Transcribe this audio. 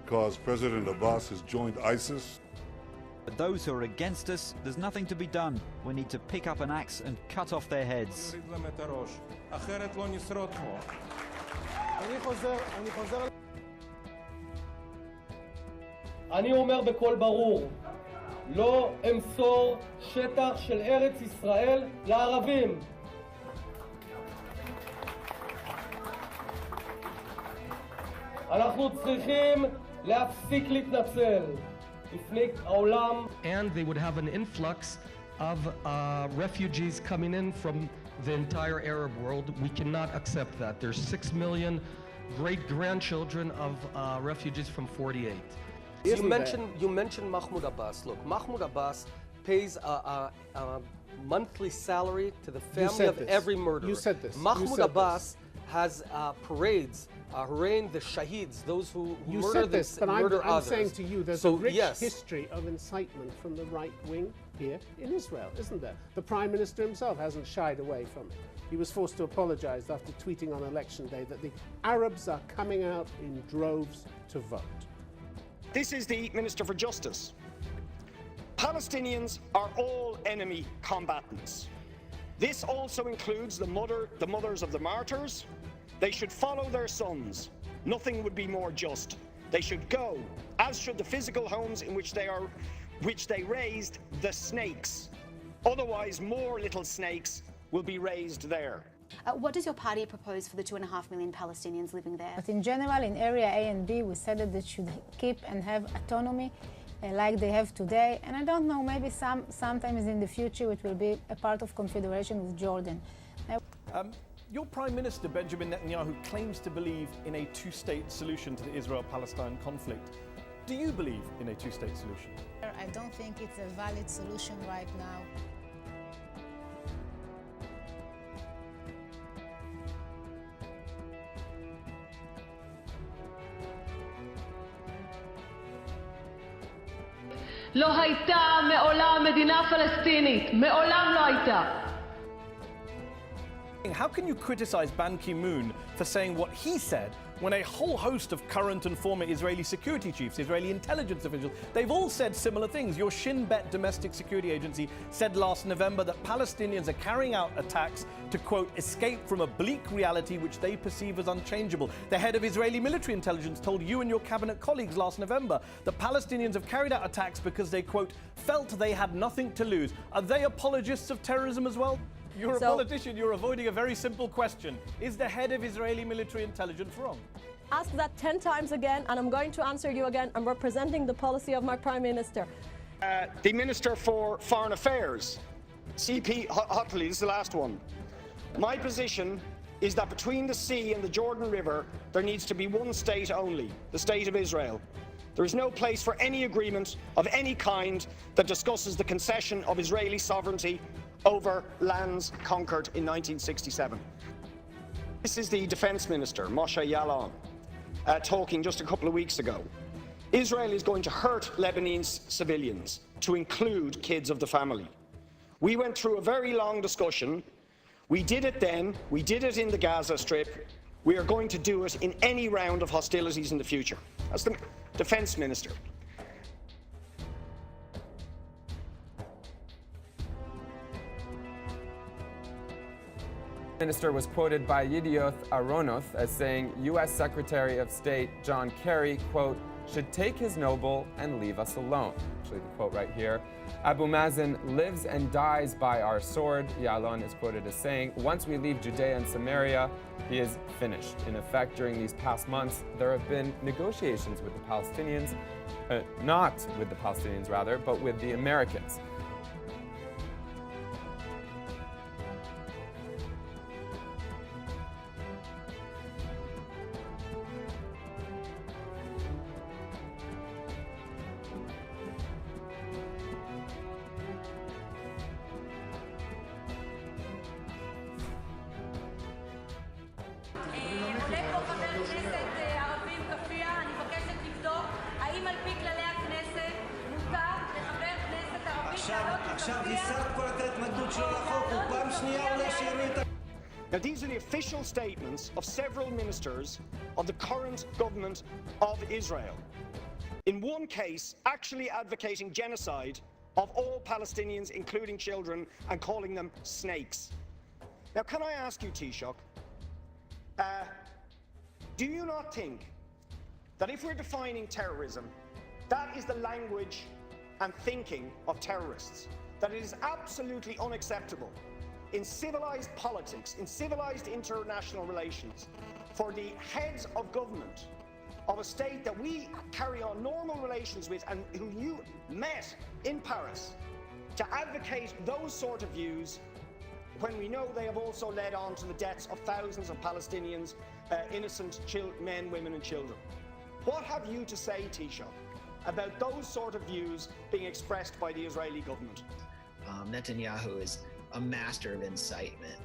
because President Abbas has joined ISIS. But those who are against us, there's nothing to be done. We need to pick up an axe and cut off their heads. אני אומר בקול ברור, לא אמסור שטח של ארץ ישראל לערבים. אנחנו צריכים להפסיק להתנצל לפני העולם. And they would have an influx of refugees coming in from the entire Arab world. We cannot accept that. There's 6 million great-grandchildren of refugees from 48. You mentioned Mahmoud Abbas. Look, Mahmoud Abbas pays a monthly salary to the family of every murderer. You said this. Mahmoud Abbas has parades hurraying the shaheeds, those who murder this, but murder I'm others. saying to you, there's a rich history of incitement from the right wing here in Israel, isn't there? The Prime Minister himself hasn't shied away from it. He was forced to apologize after tweeting on election day that the Arabs are coming out in droves to vote. This is the Minister for Justice. Palestinians are all enemy combatants. This also includes the mothers of the martyrs. They should follow their sons. Nothing would be more just. They should go, as should the physical homes in which they raised the snakes. Otherwise, more little snakes will be raised there. What does your party propose for the 2.5 million Palestinians living there? But in general, in area A and B, we said that they should keep and have autonomy like they have today. And I don't know, maybe sometimes in the future it will be a part of confederation with Jordan. Your Prime Minister, Benjamin Netanyahu, claims to believe in a two-state solution to the Israel-Palestine conflict. Do you believe in a two-state solution? I don't think it's a valid solution right now. לא הייתה מעולם מדינה פלסטינית, מעולם לא הייתה. How can you criticize Ban Ki-moon for saying what he said when a whole host of current and former Israeli security chiefs, Israeli intelligence officials, they've all said similar things? Your Shin Bet domestic security agency said last November that Palestinians are carrying out attacks to, quote, escape from a bleak reality which they perceive as unchangeable. The head of Israeli military intelligence told you and your cabinet colleagues last November that Palestinians have carried out attacks because they, quote, felt they had nothing to lose. Are they apologists of terrorism as well? You're a politician, you're avoiding a very simple question. Is the head of Israeli military intelligence wrong? Ask that 10 times again, and I'm going to answer you again. I'm representing the policy of my Prime Minister. The Minister for Foreign Affairs, CP Hotley, this is the last one. My position is that between the sea and the Jordan River, there needs to be one state only, the State of Israel. There is no place for any agreement of any kind that discusses the concession of Israeli sovereignty over lands conquered in 1967. This is the Defense Minister, Moshe Yaalon, talking just a couple of weeks ago. Israel is going to hurt Lebanese civilians, to include kids of the family. We went through a very long discussion. We did it then, we did it in the Gaza Strip. We are going to do it in any round of hostilities in the future. That's the Defense Minister. The minister was quoted by Yedioth Aharonoth as saying U.S. Secretary of State John Kerry, quote, should take his noble and leave us alone. Actually, the quote right here. Abu Mazen lives and dies by our sword. Yaalon is quoted as saying, once we leave Judea and Samaria, he is finished. In effect, during these past months, there have been negotiations with the Palestinians, not with the Palestinians rather, but with the Americans. Now, these are the official statements of several ministers of the current government of Israel. In one case, actually advocating genocide of all Palestinians, including children, and calling them snakes. Now, can I ask you, Taoiseach, do you not think that if we're defining terrorism, that is the language and thinking of terrorists, that it is absolutely unacceptable in civilized politics, in civilized international relations, for the heads of government of a state that we carry on normal relations with and who you met in Paris to advocate those sort of views when we know they have also led on to the deaths of thousands of Palestinians, innocent men, women and children? What have you to say, Taoiseach, about those sort of views being expressed by the Israeli government? Netanyahu is a master of incitement.